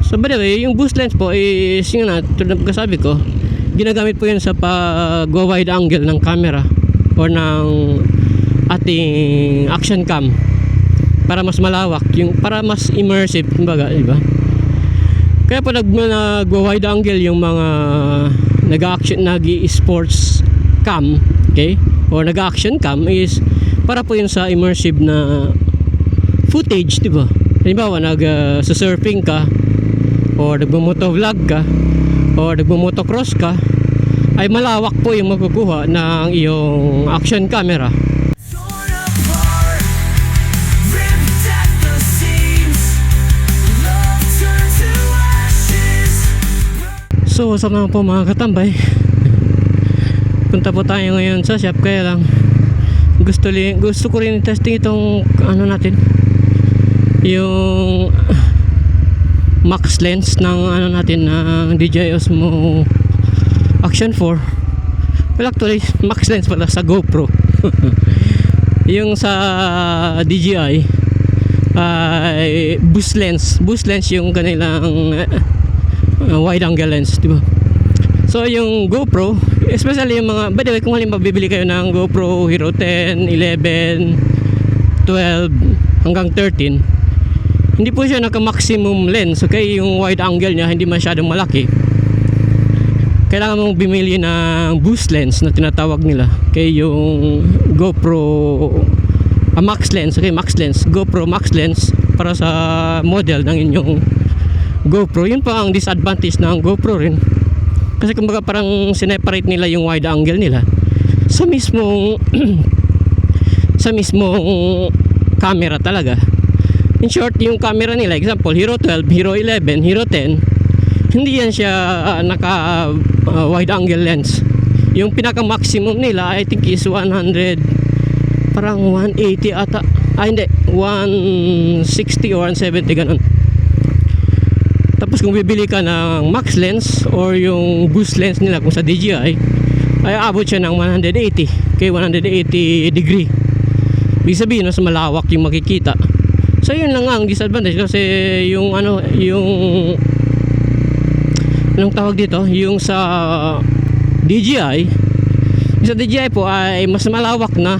So by the way, yung boost lens po is yun na, tulad ng kasabi ko, ginagamit po yun sa pag-wide angle ng camera or ng ating action cam para mas malawak, yung para mas immersive kumbaga, di ba? Kaya po nag-wide angle yung mga nag-action, nag-sports cam, okay? Or nag-action cam is para po yun sa immersive na footage, di ba? Halimbawa, nag-surfing ka or nagmo-motovlog ka or nagmo-motocross ka, ay malawak po yung makukuha ng iyong action camera. So what's up naman po mga katambay. Punta po tayo ngayon sa shop, kaya lang gusto ko rin testing itong ano natin, yung max lens ng ano natin, ng DJI Osmo Action 4. Well actually max lens pala sa GoPro. Yung sa DJI ay boost lens yung kanilang wide angle lens, diba? So yung GoPro, especially yung mga, by the way, kung halimbawa bibili kayo ng GoPro Hero 10, 11, 12 hanggang 13, hindi po siya naka-maximum lens, okay? Yung wide angle niya hindi masyadong malaki. Kailangan mong bumili ng boost lens na tinatawag nila, okay? Yung GoPro max lens, okay? Max lens, GoPro max lens para sa model ng inyong GoPro. Yun pa ang disadvantage ng GoPro rin, kasi kumbaga parang sineparate nila yung wide angle nila sa mismong sa mismong camera talaga. In short, yung camera nila, example Hero 12, Hero 11, Hero 10, hindi yan siya naka wide angle lens. Yung pinaka maximum nila I think is 100, parang 180 ata, hindi, 160 or 170 ganun. Tapos kung bibili ka ng max lens or yung boost lens nila kung sa DJI, ay abot siya ng 180, okay, 180 degree. Ibig sabihin mas malawak yung makikita. So yun lang ang disadvantage, kasi yung ano, yung anong tawag dito, yung sa DJI po ay mas malawak na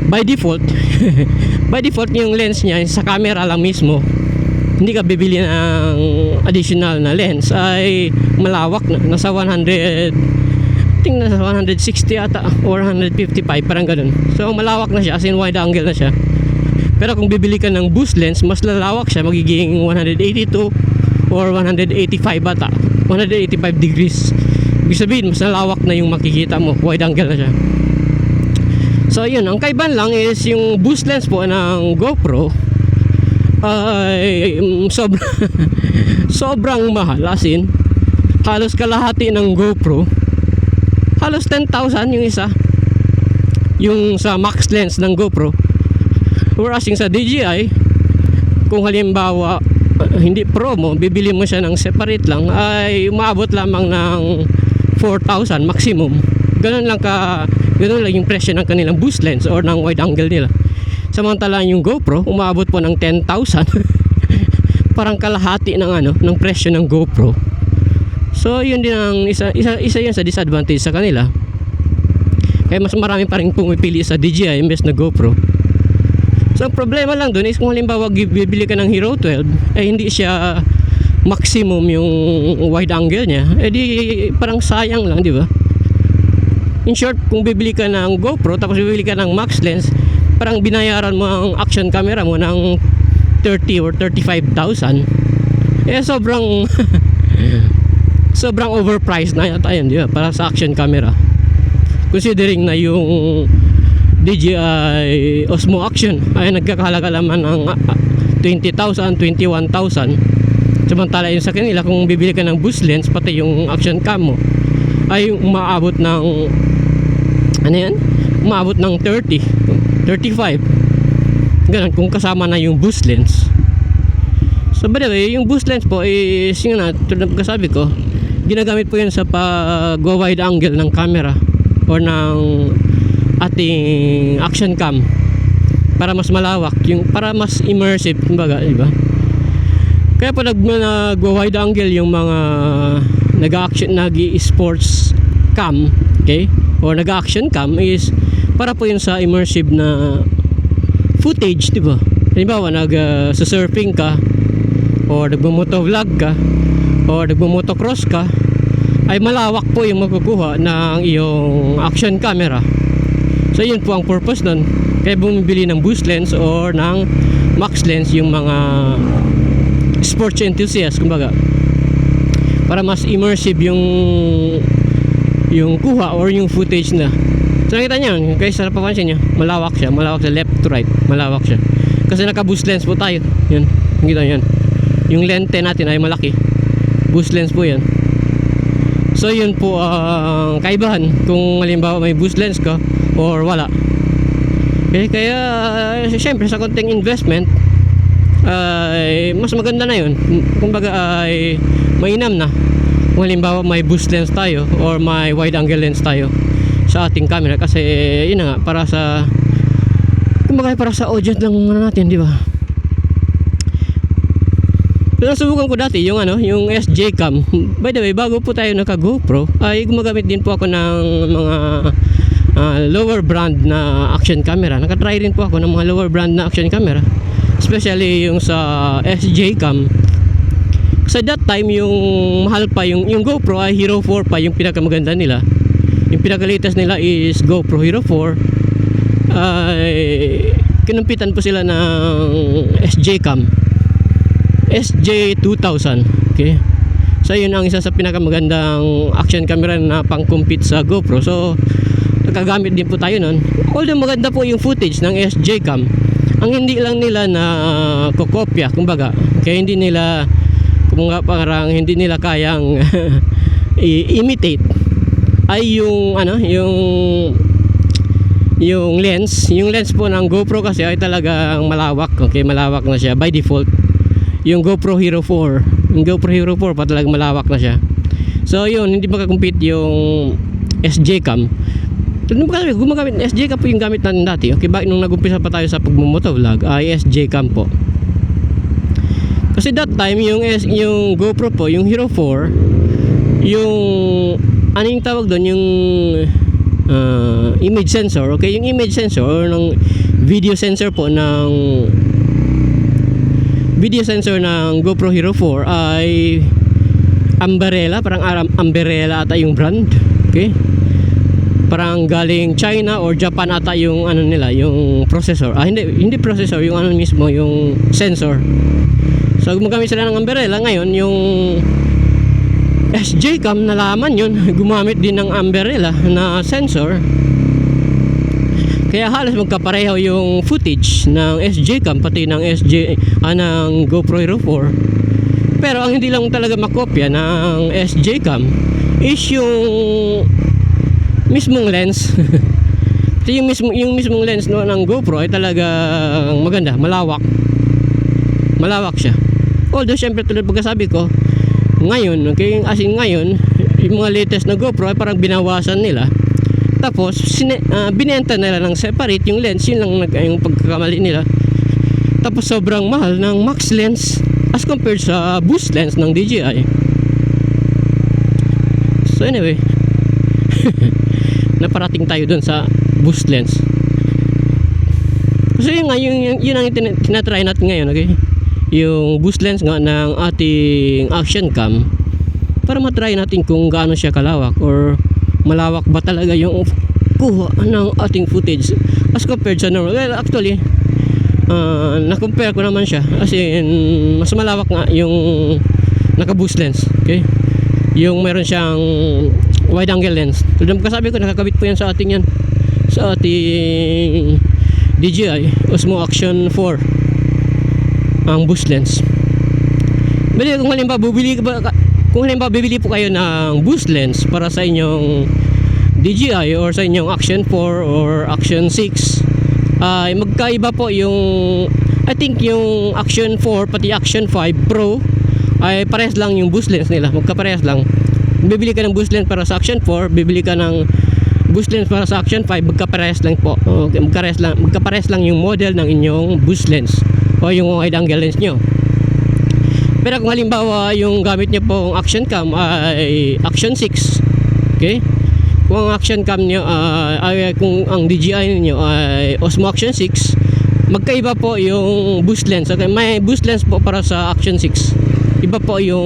by default. By default yung lens niya sa camera lang mismo, hindi ka bibili ng additional na lens, ay malawak na, nasa 100, tingnan, nasa 160 ata or 155, parang ganun. So malawak na siya, as in wide angle na siya. Pero kung bibili ka ng boost lens, mas lalawak siya, magiging 182 or 185 ata, 185 degrees. Ibig sabihin mas lalawak na yung makikita mo, wide angle na siya. So yun, ang kaibahan lang is yung boost lens po ng GoPro ay sobrang mahal, as in halos kalahati ng GoPro, halos 10,000 yung isa, yung sa max lens ng GoPro. Whereas yung sa DJI, kung halimbawa hindi promo, bibili mo siya ng separate lang, ay umabot lamang ng 4,000 maximum. Ganun lang yung presyo ng kanilang boost lens or ng wide angle nila. Samantalang yung GoPro umabot po ng 10,000. Parang kalahati ng ano, ng presyo ng GoPro. So yun din ang isa yun sa disadvantage sa kanila. Kaya mas marami pa rin pumipili sa DJI imbes na GoPro. So ang problema lang dun is kung halimbawa bibili ka ng Hero 12, eh hindi siya maximum yung wide angle niya, eh di parang sayang lang, di ba? In short, kung bibili ka ng GoPro tapos bibili ka ng max lens, parang binayaran mo ang action camera mo ng 30 or 35,000. Eh sobrang sobrang overpriced na yata yun, di ba? Para sa action camera, considering na yung DJI Osmo Action ay nagkakahalaga naman ng 20,000, 21,000. Samantala yun sa kanila, kung bibili ka ng boost lens pati yung action cam mo, ay umaabot ng ano yan? Umaabot ng 30, 35. Ganun kung kasama na yung boost lens. So by the way, yung boost lens po is yun na, tulad ng kasabi ko, ginagamit po yan sa pag-wide angle ng camera or ng ating action cam para mas malawak, yung para mas immersive kumbaga, di ba? Kaya pa nag-wide angle yung mga nag-action, nag-sports cam, okay? Or nag-action cam is para po yun sa immersive na footage, di ba? Halimbawa, nag-surfing ka, or nagmumotovlog ka, or nagmumotocross ka, ay malawak po yung makukuha ng iyong action camera. So yun po ang purpose nun. Kaya bumibili ng boost lens or ng max lens yung mga sports enthusiast, kumbaga, para mas immersive yung kuha or yung footage na. So nakita nyo, guys, sa papansin nyo, malawak siya left to right, malawak siya kasi naka boost lens po tayo. Yun, nakita nyo yan, yung lente natin ay malaki, boost lens po yan. So yun po ang kaibahan kung halimbawa may boost lens ka or wala. Okay, kaya syempre sa konting investment ay mas maganda na yun. Kumbaga ay mainam na kung halimbawa may boost lens tayo or may wide angle lens tayo sa ating camera, kasi yun na nga, para sa, kumbaga para sa audience lang natin, di ba? Pero nasubukan ko dati yung yung SJ Cam. By the way, bago po tayo naka GoPro ay gumagamit din po ako ng mga lower brand na action camera. Nakatry rin po ako ng mga lower brand na action camera, especially yung sa SJ Cam. Sa that time, yung mahal pa yung GoPro ay Hero 4 pa yung pinakamaganda nila. Yung pinaka-latest nila is GoPro Hero 4. Ay kinumpitan po sila ng SJ Cam, SJ2000. Okay, so yun ang isa sa pinakamagandang action camera na pang-compete sa GoPro. So nakagamit din po tayo nun. Although maganda po yung footage ng SJ Cam, ang hindi lang nila na kokopya, kumbaga, kaya hindi nila, kumbaga, parang hindi nila kayang imitate ay yung lens po ng GoPro, kasi ay talagang malawak. Okay, malawak na siya by default. Yung GoPro Hero 4, yung GoPro Hero 4 pa talagang malawak na siya. So yun, hindi makakompete yung SJ Cam. Gumagamit ng SJ Cam po yung gamit natin dati. Okay, bakit nung nag-umpisa pa tayo sa pagmumotovlog ay SJ Cam po. Kasi that time yung GoPro po, yung Hero 4, yung ano yung tawag doon, yung image sensor. Okay, yung image sensor or ng video sensor po ng GoPro Hero 4 ay Umbrella, parang Umbrella ata yung brand. Okay, parang galing China or Japan ata yung nila, yung processor. Hindi processor, yung mismo, yung sensor. So gumagamit sila ng Umbrella. Ngayon yung SJ Cam, nalaman yun, gumamit din ng Umbrella na sensor. Kaya halos magkapareho yung footage ng SJ Cam pati ng ng GoPro Hero 4. Pero ang hindi lang talaga makopya ng SJ Cam is yung mismong lens. yung mismong lens ng GoPro ay talagang maganda, malawak siya. Although syempre, tulad pagkasabi ko, ngayon, okay, as in ngayon, yung mga latest na GoPro ay parang binawasan nila. Tapos binenta nila ng separate yung lens. Yun lang yung pagkakamali nila. Tapos sobrang mahal ng max lens as compared sa boost lens ng DJI. So anyway, naparating tayo dun sa boost lens. Kasi yun ang tinatry natin ngayon, okay? Yung boost lens nga ng ating action cam, para matry natin kung gaano siya kalawak or malawak ba talaga yung kuha ng ating footage as compared sa normal. Well, actually, na-compare ko naman siya, as in mas malawak nga yung naka-boost lens. Okay, yung meron siyang wide angle lens. Tulad ng kasabi ko, nakakabit po yan sa ating DJI Osmo Action 4 ang boost lens. Bali, kung halimbawa bibili po kayo ng boost lens para sa inyong DJI or sa inyong Action 4 or Action 6, ay magkaiba po yung, I think yung Action 4 pati Action 5 Pro ay parehas lang yung boost lens nila, magkaparehas lang. Bibili ka ng boost lens para sa Action 4, bibili ka ng boost lens para sa Action 5, magkaparehas lang po. Okay, magkaparehas lang yung model ng inyong boost lens o yung wide angle lens nyo. Pero kung halimbawa yung gamit niyo pong action cam ay action 6, okay? Kung ang action cam niyo ay kung ang DJI niyo ay Osmo Action 6, magkaiba po yung boost lens. Okay, may boost lens po para sa action 6. Iba po yung